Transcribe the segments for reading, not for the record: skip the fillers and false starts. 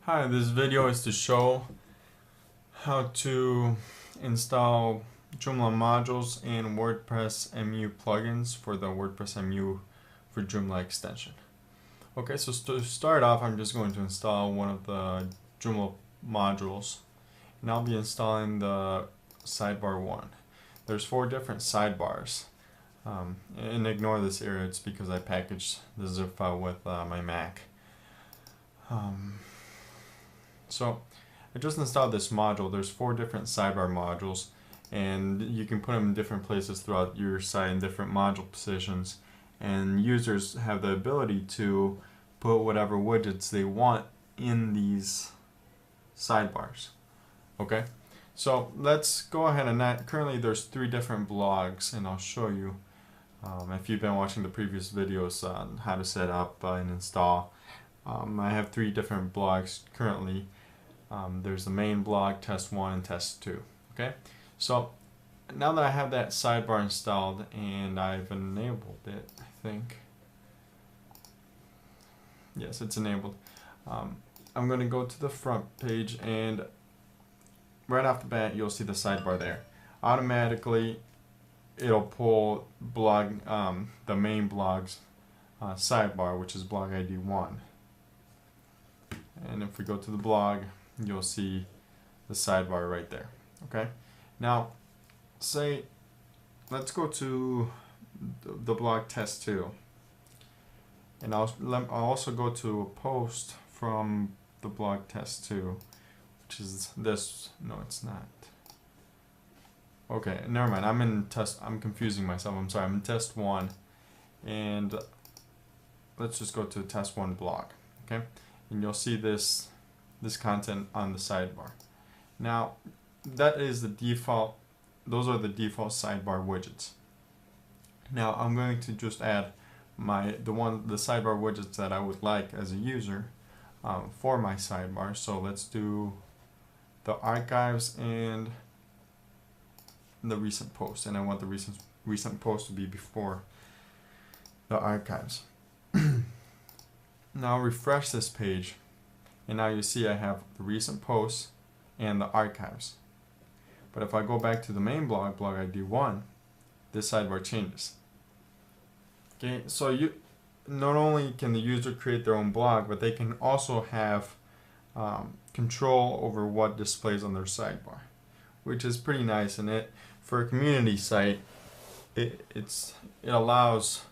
Hi, this video is to show how to install Joomla modules and WordPress MU plugins for the WordPress MU for Joomla extension. Okay, so to start off, I'm just going to install one of the Joomla modules, and I'll be installing the sidebar 1. There's 4 different sidebars, and ignore this area, it's because I packaged the zip file with my Mac. So I just installed this module. There's 4 different sidebar modules, and you can put them in different places throughout your site in different module positions, and users have the ability to put whatever widgets they want in these sidebars. Okay, so let's go ahead and currently there's 3 different blogs, and I'll show you if you've been watching the previous videos on how to set up and install. I have 3 different blogs currently. There's the main blog, test 1, and test 2. Okay, so now that I have that sidebar installed and I've enabled it, I think. Yes, it's enabled. I'm going to go to the front page, and right off the bat you'll see the sidebar there. Automatically it'll pull the main blog's sidebar, which is blog ID 1. And if we go to the blog, you'll see the sidebar right there. Okay, now let's go to the blog test 2, and I'll also go to a post from the blog test 2, which is this. No, it's not. Okay, never mind. I'm confusing myself. I'm sorry. I'm in test 1, and let's just go to test 1 blog. Okay, and you'll see this content on the sidebar. Now that is the default. Those are the default sidebar widgets. Now I'm going to just add the sidebar widgets that I would like as a user for my sidebar. So let's do the archives and the recent post, and I want the recent post to be before the archives. Now refresh this page, and now you see I have the recent posts and the archives. But if I go back to the main blog, blog ID 1, this sidebar changes. Okay, so not only can the user create their own blog, but they can also have control over what displays on their sidebar, which is pretty nice. And for a community site, it allows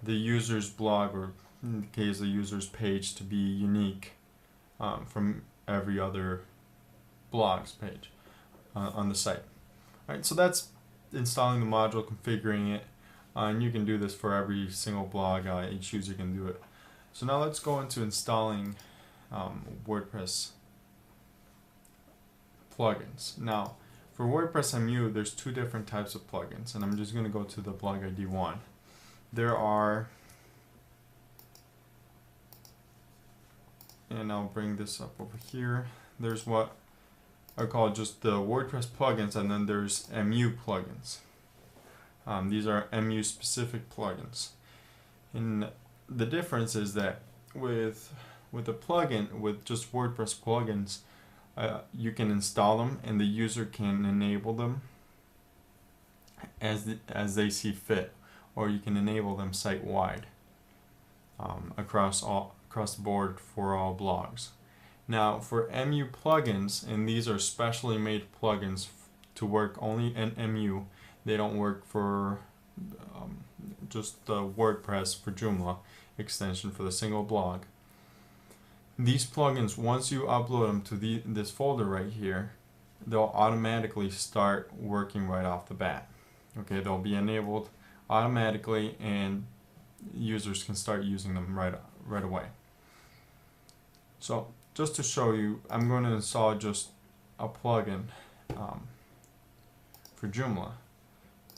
the user's blog, or in the case the user's page, to be unique from every other blog's page on the site. Alright, so that's installing the module, configuring it, and you can do this for every single blog. Each user can do it. So now let's go into installing WordPress plugins. Now for WordPress MU, there's 2 different types of plugins, and I'm just going to go to the blog ID 1. There are, and I'll bring this up over here, there's what I call just the WordPress plugins, and then there's MU plugins. These are MU specific plugins, and the difference is that with a plugin, with just WordPress plugins, you can install them and the user can enable them as they see fit, or you can enable them site-wide across the board for all blogs. Now for MU plugins, and these are specially made plugins to work only in MU, they don't work for just the WordPress for Joomla extension for the single blog. These plugins, once you upload them to this folder right here, they'll automatically start working right off the bat. Okay, they'll be enabled automatically, and users can start using them right away. So just to show you, I'm going to install just a plugin for Joomla,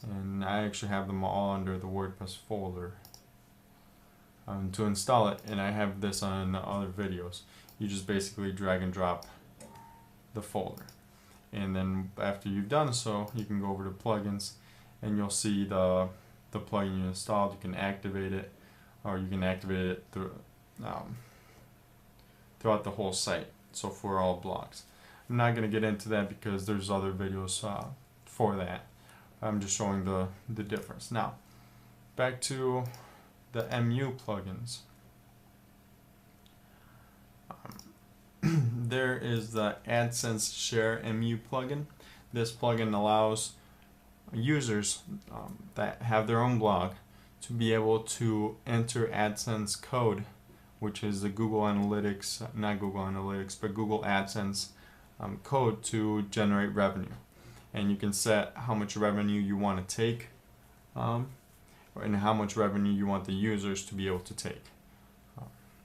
and I actually have them all under the WordPress folder to install it, and I have this on other videos. You just basically drag and drop the folder, and then after you've done so, you can go over to plugins, and you'll see the plugin you installed. You can activate it, or you can activate it through throughout the whole site. So for all blogs. I'm not going to get into that because there's other videos for that. I'm just showing the difference. Now, back to the MU plugins. There is the AdSense Share MU plugin. This plugin allows users that have their own blog to be able to enter AdSense code, which is the Google Analytics, not Google Analytics, but Google AdSense code to generate revenue. And you can set how much revenue you want to take and how much revenue you want the users to be able to take.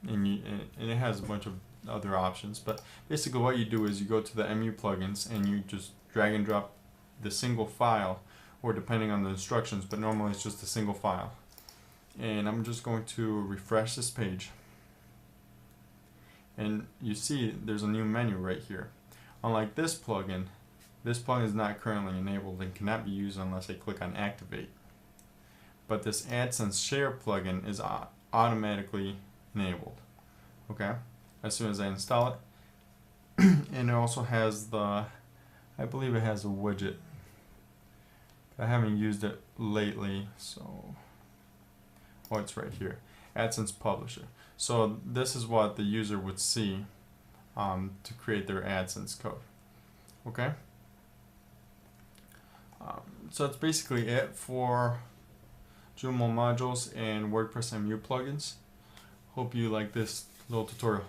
And it has a bunch of other options, but basically what you do is you go to the MU plugins and you just drag and drop the single file, or depending on the instructions, but normally it's just a single file. And I'm just going to refresh this page, and you see there's a new menu right here. Unlike this plugin is not currently enabled and cannot be used unless I click on activate. But this AdSense Share plugin is automatically enabled. Okay, as soon as I install it. And it also has I believe it has a widget. I haven't used it lately, so it's right here, AdSense Publisher. So this is what the user would see to create their AdSense code. Okay, so that's basically it for Joomla modules and WordPress MU plugins. Hope you like this little tutorial.